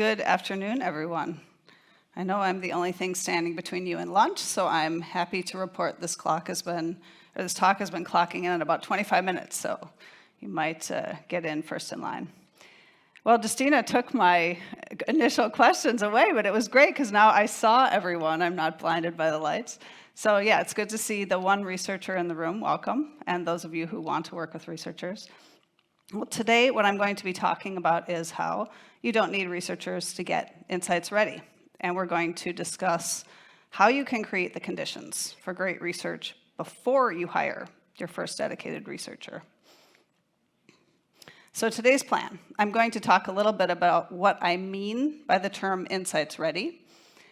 Good afternoon, everyone. I know I'm the only thing standing between you and lunch, so I'm happy to report this talk has been clocking in at about 25 minutes, so you might get in first in line. Well, Justina took my initial questions away, but it was great because now I saw everyone. I'm not blinded by the lights. So yeah, it's good to see the one researcher in the room. Welcome, and those of you who want to work with researchers. Well, today what I'm going to be talking about is how you don't need researchers to get insights ready. And we're going to discuss how you can create the conditions for great research before you hire your first dedicated researcher. So today's plan, I'm going to talk a little bit about what I mean by the term insights ready.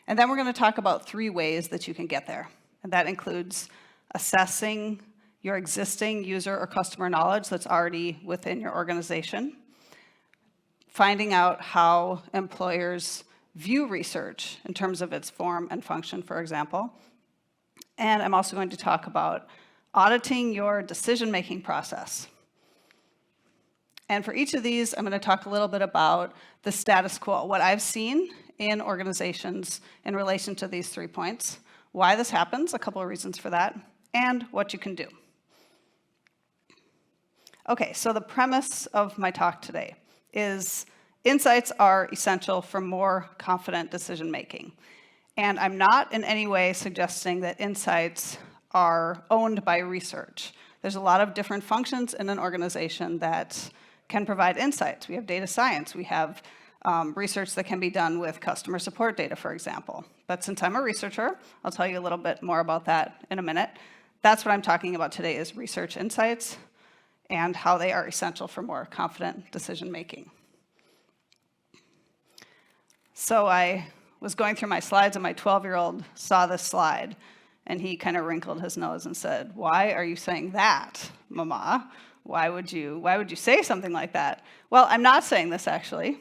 And then we're going to talk about 3 ways that you can get there. And that includes assessing your existing user or customer knowledge that's already within your organization, finding out how employers view research in terms of its form and function, for example. And I'm also going to talk about auditing your decision-making process. And for each of these, I'm going to talk a little bit about the status quo, what I've seen in organizations in relation to these 3 points, why this happens, a couple of reasons for that, and what you can do. Okay, so the premise of my talk today is insights are essential for more confident decision-making. And I'm not in any way suggesting that insights are owned by research. There's a lot of different functions in an organization that can provide insights. We have data science. We have research that can be done with customer support data, for example. But since I'm a researcher, I'll tell you a little bit more about that in a minute. That's what I'm talking about today is research insights and how they are essential for more confident decision-making. So I was going through my slides and my 12-year-old saw this slide and he kind of wrinkled his nose and said, "Why are you saying that, Mama? Why would you say something like that?" Well, I'm not saying this actually.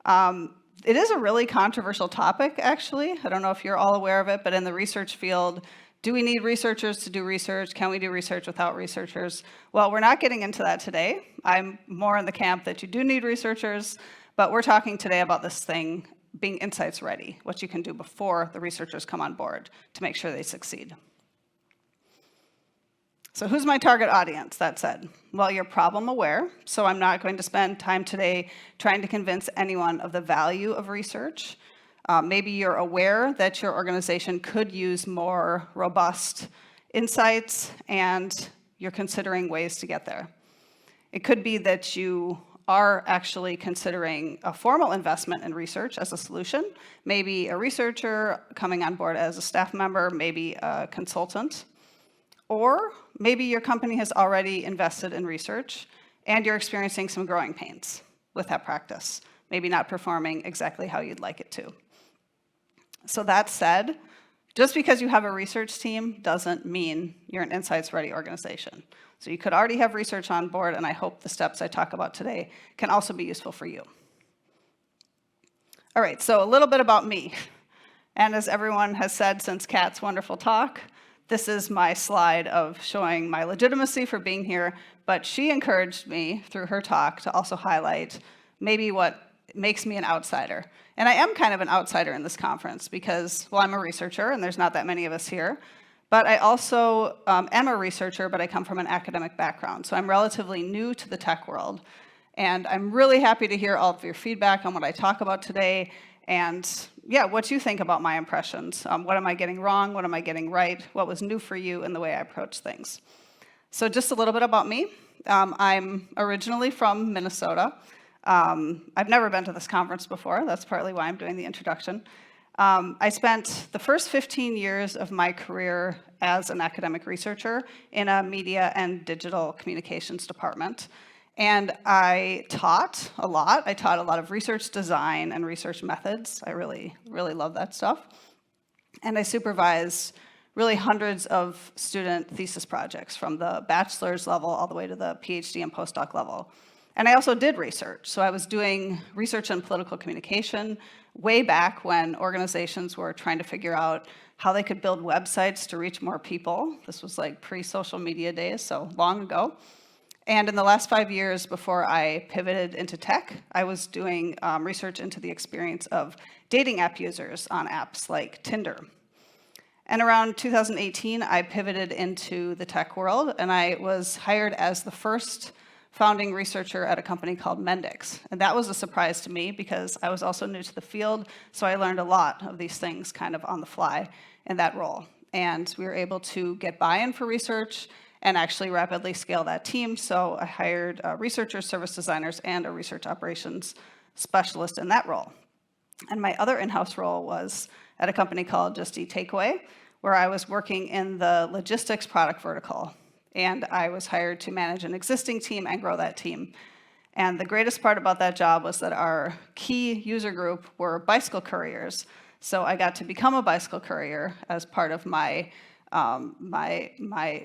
It is a really controversial topic, actually. I don't know if you're all aware of it, but in the research field, do we need researchers to do research? Can we do research without researchers? Well, we're not getting into that today. I'm more in the camp that you do need researchers, but we're talking today about this thing being insights ready, what you can do before the researchers come on board to make sure they succeed. So who's my target audience, that said? Well, you're problem aware, so I'm not going to spend time today trying to convince anyone of the value of research. Maybe you're aware that your organization could use more robust insights and you're considering ways to get there. It could be that you are actually considering a formal investment in research as a solution, maybe a researcher coming on board as a staff member, maybe a consultant. Or maybe your company has already invested in research and you're experiencing some growing pains with that practice, maybe not performing exactly how you'd like it to. So that said, just because you have a research team doesn't mean you're an insights-ready organization. So you could already have research on board, and I hope the steps I talk about today can also be useful for you. All right, so a little bit about me. And as everyone has said since Kat's wonderful talk, this is my slide of showing my legitimacy for being here, but she encouraged me through her talk to also highlight maybe what makes me an outsider. And I am kind of an outsider in this conference because, well, I'm a researcher and there's not that many of us here, but I also am a researcher, but I come from an academic background. So I'm relatively new to the tech world. And I'm really happy to hear all of your feedback on what I talk about today and yeah, what you think about my impressions. What am I getting wrong? What am I getting right? What was new for you in the way I approach things? So just a little bit about me. I'm originally from Minnesota. I've never been to this conference before. That's partly why I'm doing the introduction. I spent the first 15 years of my career as an academic researcher in a media and digital communications department. And I taught a lot. I taught a lot of research design and research methods. I really, really love that stuff. And I supervised really hundreds of student thesis projects from the bachelor's level all the way to the PhD and postdoc level. And I also did research. So I was doing research in political communication way back when organizations were trying to figure out how they could build websites to reach more people. This was like pre-social media days, so long ago. And in the last 5 years before I pivoted into tech, I was doing research into the experience of dating app users on apps like Tinder. And around 2018, I pivoted into the tech world, and I was hired as the first founding researcher at a company called Mendix. And that was a surprise to me because I was also new to the field, so I learned a lot of these things kind of on the fly in that role. And we were able to get buy-in for research and actually rapidly scale that team. So I hired researchers, service designers, and a research operations specialist in that role. And my other in-house role was at a company called Just Eat Takeaway, where I was working in the logistics product vertical. And I was hired to manage an existing team and grow that team. And the greatest part about that job was that our key user group were bicycle couriers. So I got to become a bicycle courier as part of my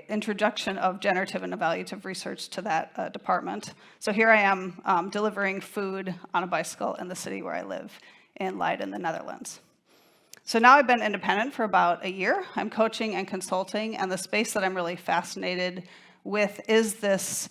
introduction of generative and evaluative research to that department. So here I am delivering food on a bicycle in the city where I live in Leiden, the Netherlands. So now I've been independent for about a year. I'm coaching and consulting, and the space that I'm really fascinated with is this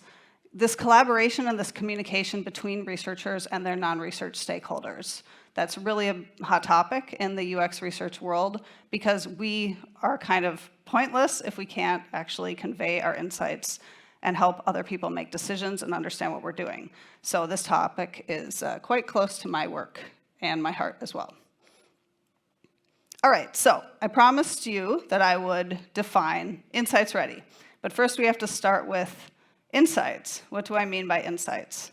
collaboration and this communication between researchers and their non-research stakeholders. That's really a hot topic in the UX research world because we are kind of pointless if we can't actually convey our insights and help other people make decisions and understand what we're doing. So this topic is quite close to my work and my heart as well. All right, so I promised you that I would define insights ready. But first we have to start with insights. What do I mean by insights?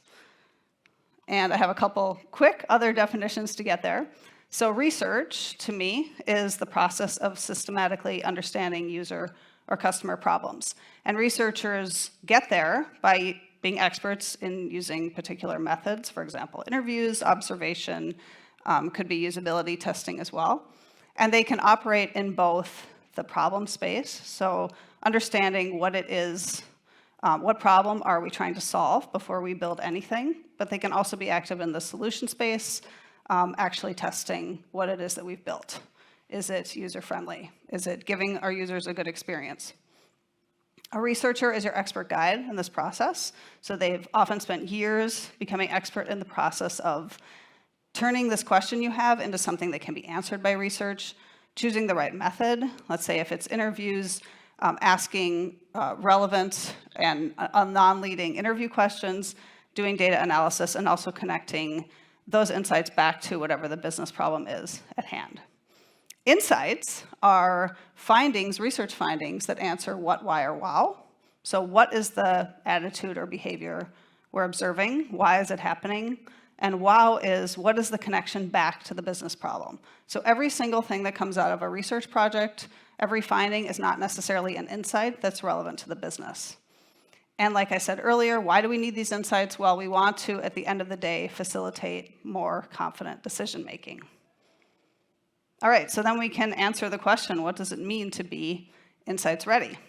And I have a couple quick other definitions to get there. So research, to me, is the process of systematically understanding user or customer problems. And researchers get there by being experts in using particular methods, for example, interviews, observation, could be usability testing as well. And they can operate in both the problem space, so understanding what it is, what problem are we trying to solve before we build anything, but they can also be active in the solution space, actually testing what it is that we've built. Is it user-friendly? Is it giving our users a good experience? A researcher is your expert guide in this process, so they've often spent years becoming expert in the process of turning this question you have into something that can be answered by research, choosing the right method. Let's say if it's interviews, asking relevant and non-leading interview questions, doing data analysis, and also connecting those insights back to whatever the business problem is at hand. Insights are findings, research findings that answer what, why, or wow. So what is the attitude or behavior we're observing? Why is it happening? And wow is what is the connection back to the business problem? So every single thing that comes out of a research project, every finding is not necessarily an insight that's relevant to the business. And like I said earlier, why do we need these insights? Well, we want to, at the end of the day, facilitate more confident decision making. All right, so then we can answer the question, what does it mean to be insights ready?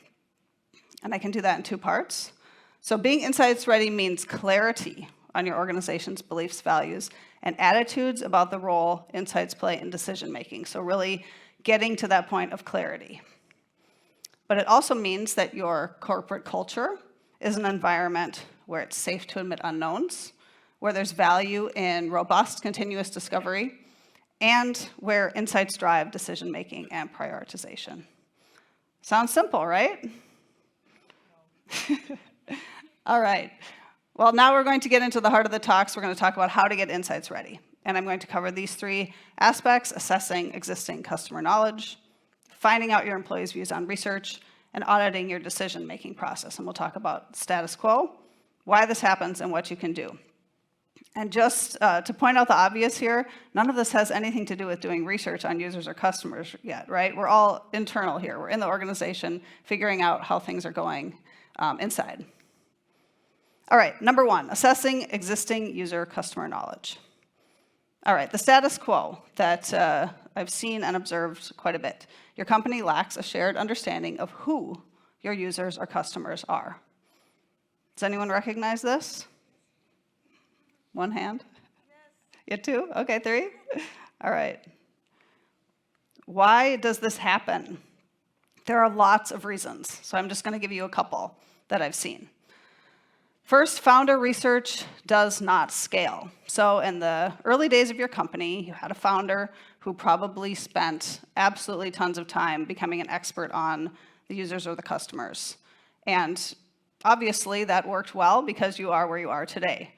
And I can do that in two parts. So being insights ready means clarity on your organization's beliefs, values, and attitudes about the role insights play in decision making. So really getting to that point of clarity. But it also means that your corporate culture is an environment where it's safe to admit unknowns, where there's value in robust continuous discovery, and where insights drive decision making and prioritization. Sounds simple, right? All right. Well, now we're going to get into the heart of the talks. We're going to talk about how to get insights ready. And I'm going to cover these three aspects: assessing existing customer knowledge, finding out your employees' views on research, and auditing your decision-making process. And we'll talk about status quo, why this happens, and what you can do. And just to point out the obvious here, none of this has anything to do with doing research on users or customers yet, right? We're all internal here. We're in the organization figuring out how things are going inside. All right, number one, assessing existing user customer knowledge. All right, the status quo that I've seen and observed quite a bit. Your company lacks a shared understanding of who your users or customers are. Does anyone recognize this? One hand? Yes. You two? Okay, three? All right. Why does this happen? There are lots of reasons, so I'm just going to give you a couple that I've seen. First, founder research does not scale. So in the early days of your company, you had a founder who probably spent absolutely tons of time becoming an expert on the users or the customers. And obviously that worked well because you are where you are today.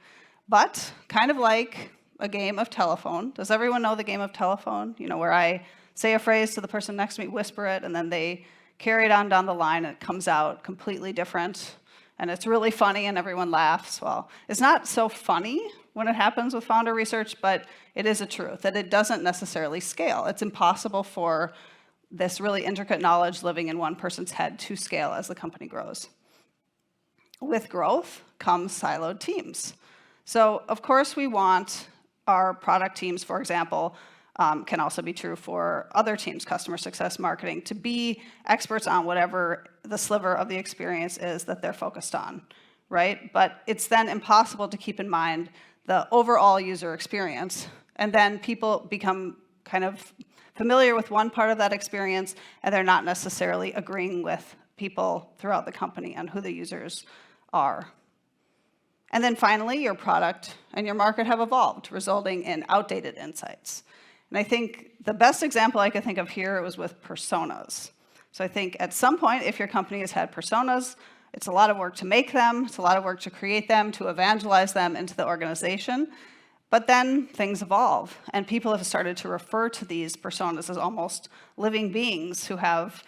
But kind of like a game of telephone, does everyone know the game of telephone? You know, where I say a phrase to the person next to me, whisper it, and then they carry it on down the line and it comes out completely different. And it's really funny and everyone laughs. Well, it's not so funny when it happens with founder research, but it is a truth that it doesn't necessarily scale. It's impossible for this really intricate knowledge living in one person's head to scale as the company grows. With growth comes siloed teams. So of course we want our product teams, for example, can also be true for other teams, customer success, marketing, to be experts on whatever the sliver of the experience is that they're focused on, right? But it's then impossible to keep in mind the overall user experience, and then people become kind of familiar with one part of that experience, and they're not necessarily agreeing with people throughout the company on who the users are. And then finally, your product and your market have evolved, resulting in outdated insights. And I think the best example I could think of here was with personas. So I think at some point, if your company has had personas, it's a lot of work to make them, it's a lot of work to create them, to evangelize them into the organization. But then things evolve, and people have started to refer to these personas as almost living beings who have,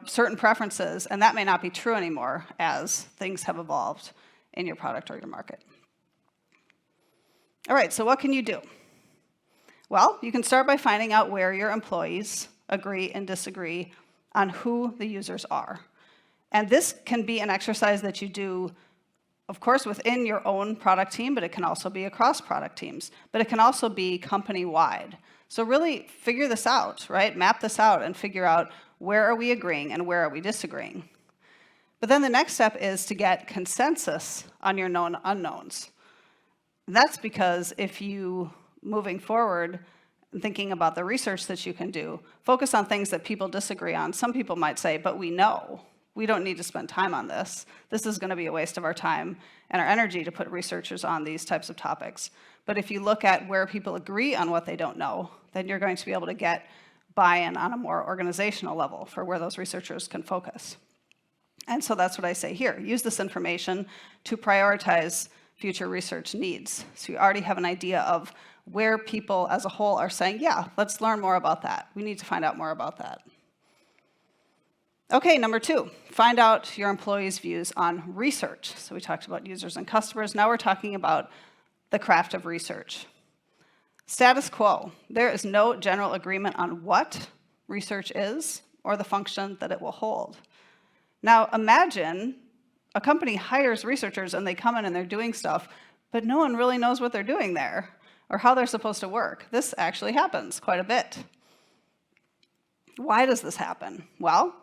certain preferences, and that may not be true anymore as things have evolved in your product or your market. All right, so what can you do? Well, you can start by finding out where your employees agree and disagree on who the users are. And this can be an exercise that you do, of course, within your own product team, but it can also be across product teams. But it can also be company-wide. So really figure this out, right? Map this out and figure out where are we agreeing and where are we disagreeing. But then the next step is to get consensus on your known unknowns. And that's because if you, moving forward, thinking about the research that you can do, focus on things that people disagree on. Some people might say, but we know. We don't need to spend time on this. This is going to be a waste of our time and our energy to put researchers on these types of topics. But if you look at where people agree on what they don't know, then you're going to be able to get buy-in on a more organizational level for where those researchers can focus. And so that's what I say here. Use this information to prioritize future research needs. So you already have an idea of where people as a whole are saying, yeah, let's learn more about that. We need to find out more about that. Okay, number 2, find out your employees' views on research. So we talked about users and customers. Now we're talking about the craft of research. Status quo. There is no general agreement on what research is or the function that it will hold. Now imagine a company hires researchers and they come in and they're doing stuff, but no one really knows what they're doing there or how they're supposed to work. This actually happens quite a bit. Why does this happen? Well,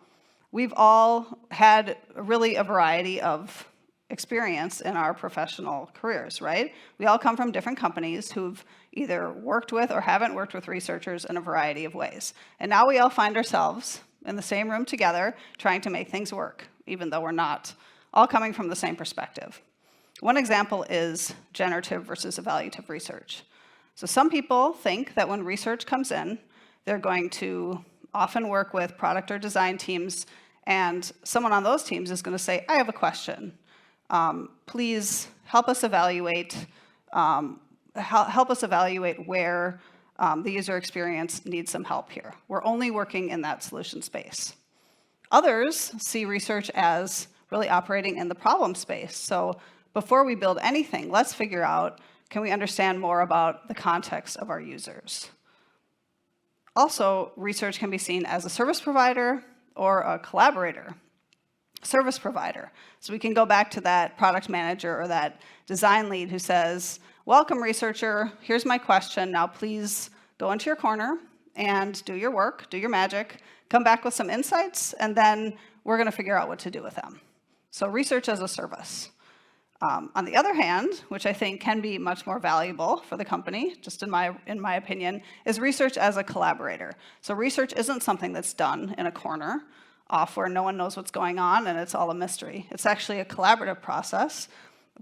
we've all had really a variety of experience in our professional careers, right? We all come from different companies who've either worked with or haven't worked with researchers in a variety of ways. And now we all find ourselves in the same room together trying to make things work, even though we're not all coming from the same perspective. One example is generative versus evaluative research. So some people think that when research comes in, they're going to often work with product or design teams, and someone on those teams is going to say, I have a question. Please help us evaluate where the user experience needs some help here. We're only working in that solution space. Others see research as really operating in the problem space. So before we build anything, let's figure out, can we understand more about the context of our users? Also, research can be seen as a service provider or a collaborator. Service provider. So we can go back to that product manager or that design lead who says, welcome researcher, here's my question, now please go into your corner and do your work, do your magic, come back with some insights, and then we're going to figure out what to do with them. So research as a service. On the other hand, which I think can be much more valuable for the company, just in my opinion, is research as a collaborator. So research isn't something that's done in a corner off where no one knows what's going on and it's all a mystery. It's actually a collaborative process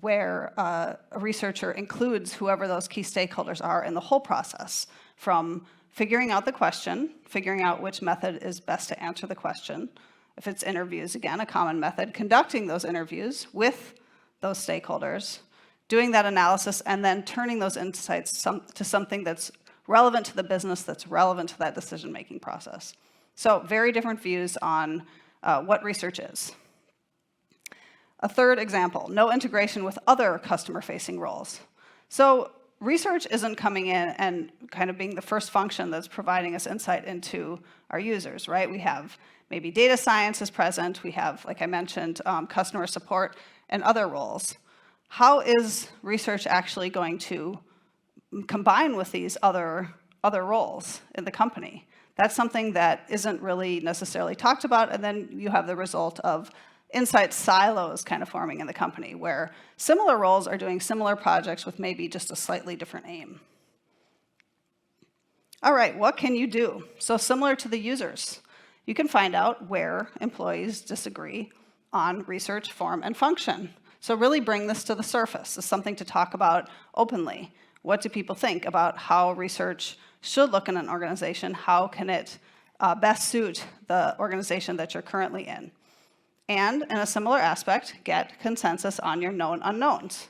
where a researcher includes whoever those key stakeholders are in the whole process, from figuring out the question, figuring out which method is best to answer the question. If it's interviews, again, a common method, conducting those interviews with those stakeholders, doing that analysis, and then turning those insights to something that's relevant to the business, that's relevant to that decision-making process. So very different views on what research is. A third example, no integration with other customer-facing roles. So research isn't coming in and kind of being the first function that's providing us insight into our users, right? We have maybe data science is present. We have, like I mentioned, customer support and other roles. How is research actually going to combine with these other roles in the company? That's something that isn't really necessarily talked about, and then you have the result of insight silos kind of forming in the company, where similar roles are doing similar projects with maybe just a slightly different aim. All right, what can you do? So similar to the users, you can find out where employees disagree on research, form, and function. So really bring this to the surface. It's something to talk about openly. What do people think about how research should look in an organization? How can it best suit the organization that you're currently in? And in a similar aspect, get consensus on your known unknowns.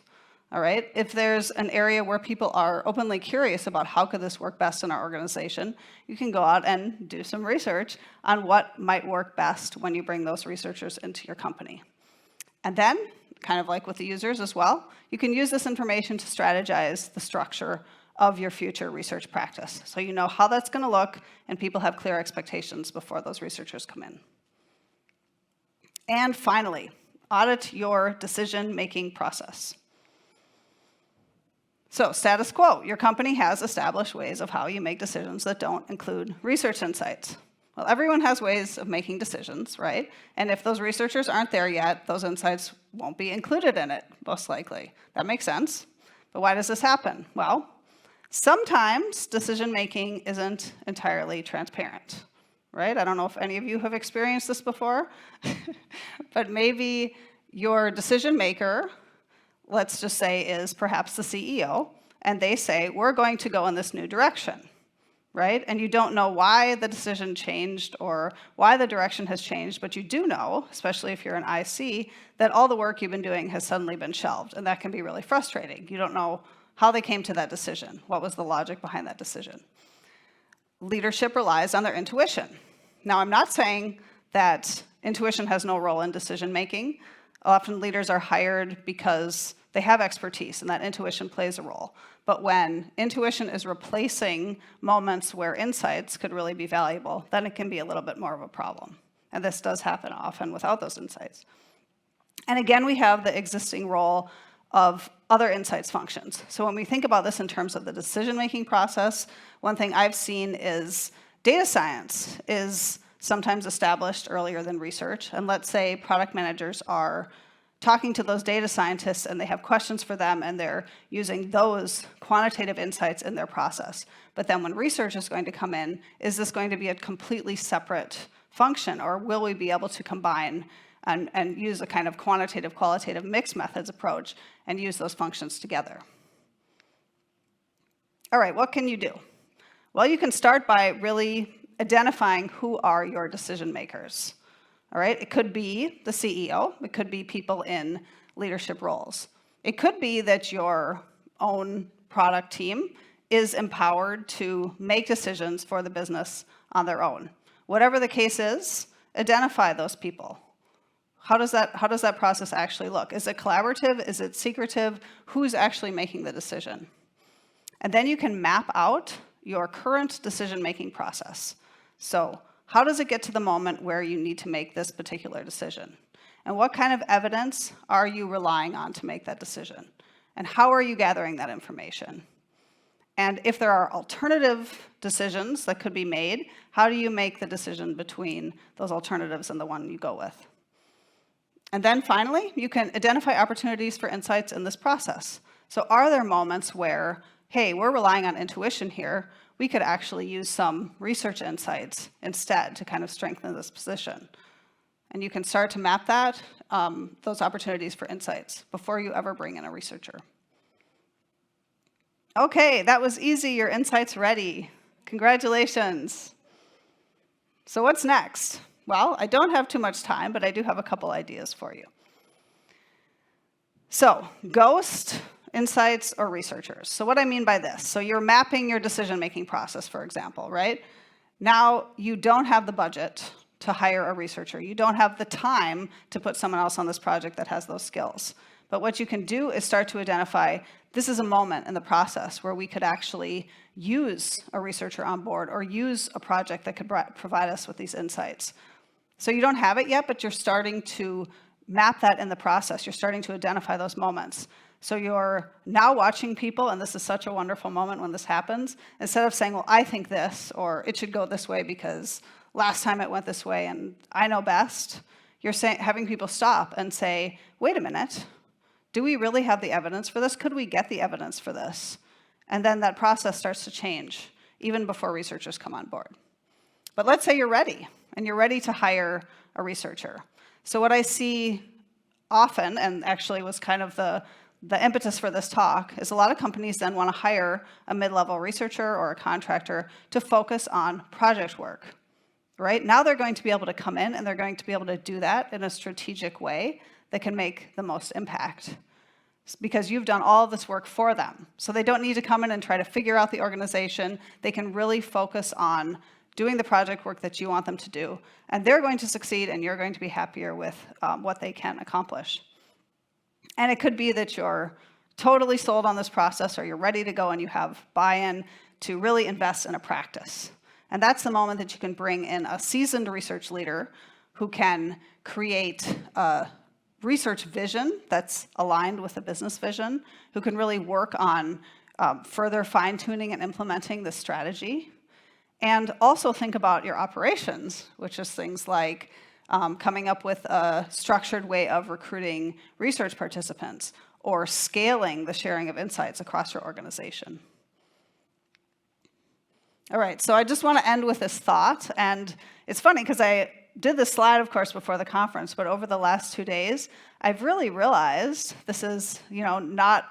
All right, if there's an area where people are openly curious about how could this work best in our organization, you can go out and do some research on what might work best when you bring those researchers into your company. And then, kind of like with the users as well, you can use this information to strategize the structure of your future research practice. So you know how that's going to look, and people have clear expectations before those researchers come in. And finally, audit your decision-making process. So status quo, your company has established ways of how you make decisions that don't include research insights. Well, everyone has ways of making decisions, right? And if those researchers aren't there yet, those insights won't be included in it, most likely. That makes sense. But why does this happen? Well, sometimes decision-making isn't entirely transparent, right? I don't know if any of you have experienced this before, but maybe your decision maker, let's just say, is perhaps the CEO, and they say, we're going to go in this new direction, right? And you don't know why the decision changed or why the direction has changed, but you do know, especially if you're an IC, that all the work you've been doing has suddenly been shelved, and that can be really frustrating. You don't know how they came to that decision. What was the logic behind that decision? Leadership relies on their intuition. Now, I'm not saying that intuition has no role in decision making. Often leaders are hired because they have expertise, and that intuition plays a role. But when intuition is replacing moments where insights could really be valuable, then it can be a little bit more of a problem. And this does happen often without those insights. And again, we have the existing role of other insights functions. So when we think about this in terms of the decision-making process, one thing I've seen is data science is sometimes established earlier than research. And let's say product managers are talking to those data scientists and they have questions for them and they're using those quantitative insights in their process. But then when research is going to come in, is this going to be a completely separate function, or will we be able to combine and use a kind of quantitative, qualitative mixed methods approach and use those functions together? All right, what can you do? Well, you can start by really identifying who are your decision makers. All right, it could be the CEO, it could be people in leadership roles. It could be that your own product team is empowered to make decisions for the business on their own. Whatever the case is, identify those people. How does that process actually look? Is it collaborative? Is it secretive? Who's actually making the decision? And then you can map out your current decision-making process. So how does it get to the moment where you need to make this particular decision? And what kind of evidence are you relying on to make that decision? And how are you gathering that information? And if there are alternative decisions that could be made, how do you make the decision between those alternatives and the one you go with? And then finally, you can identify opportunities for insights in this process. So are there moments where, hey, we're relying on intuition here, we could actually use some research insights instead to kind of strengthen this position? And you can start to map that, those opportunities for insights before you ever bring in a researcher. Okay, that was easy. Your insight's ready. Congratulations. So what's next? Well, I don't have too much time, but I do have a couple ideas for you. So, ghost, insights, or researchers. So what I mean by this, so you're mapping your decision-making process, for example, right? Now you don't have the budget to hire a researcher. You don't have the time to put someone else on this project that has those skills. But what you can do is start to identify, this is a moment in the process where we could actually use a researcher on board or use a project that could provide us with these insights. So you don't have it yet, but you're starting to map that in the process. You're starting to identify those moments. So you're now watching people, and this is such a wonderful moment when this happens, instead of saying, well, I think this, or it should go this way because last time it went this way and I know best, you're having people stop and say, wait a minute, do we really have the evidence for this? Could we get the evidence for this? And then that process starts to change, even before researchers come on board. But let's say you're ready, and you're ready to hire a researcher. So what I see often, and actually was kind of the impetus for this talk, is a lot of companies then want to hire a mid-level researcher or a contractor to focus on project work. Right? Now they're going to be able to come in and they're going to be able to do that in a strategic way that can make the most impact, because you've done all of this work for them. So they don't need to come in and try to figure out the organization. They can really focus on doing the project work that you want them to do, and they're going to succeed and you're going to be happier with what they can accomplish. And it could be that you're totally sold on this process, or you're ready to go and you have buy-in to really invest in a practice. And that's the moment that you can bring in a seasoned research leader who can create a research vision that's aligned with the business vision, who can really work on further fine-tuning and implementing the strategy, and also think about your operations, which is things like coming up with a structured way of recruiting research participants or scaling the sharing of insights across your organization. All right, so I just want to end with this thought, and it's funny because I did this slide, of course, before the conference, but over the last 2 days, I've really realized this is, not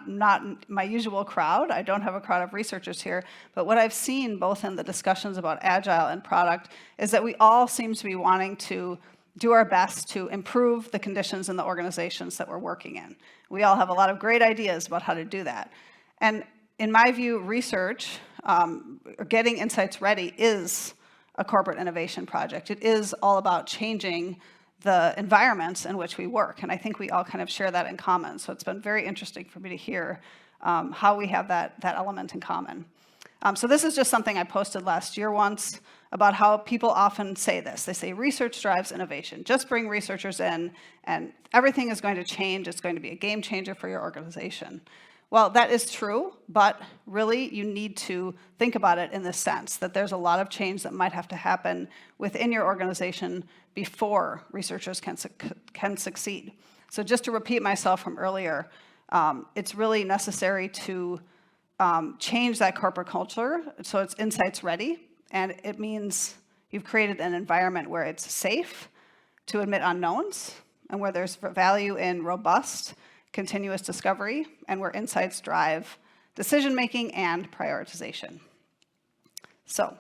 my usual crowd. I don't have a crowd of researchers here, but what I've seen both in the discussions about Agile and product is that we all seem to be wanting to do our best to improve the conditions in the organizations that we're working in. We all have a lot of great ideas about how to do that. And in my view, research, or getting insights ready, is a corporate innovation project. It is all about changing the environments in which we work, and I think we all kind of share that in common. So it's been very interesting for me to hear how we have that element in common. So this is just something I posted last year once about how people often say this. They say research drives innovation. Just bring researchers in and everything is going to change. It's going to be a game changer for your organization. Well, that is true, but really you need to think about it in this sense, that there's a lot of change that might have to happen within your organization before researchers can succeed. So just to repeat myself from earlier, it's really necessary to change that corporate culture so it's insights ready, and it means you've created an environment where it's safe to admit unknowns and where there's value in robust, continuous discovery, and where insights drive decision-making and prioritization. So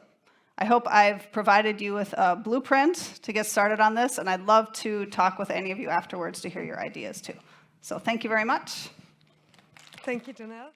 I hope I've provided you with a blueprint to get started on this, and I'd love to talk with any of you afterwards to hear your ideas too. So thank you very much. Thank you, Janelle.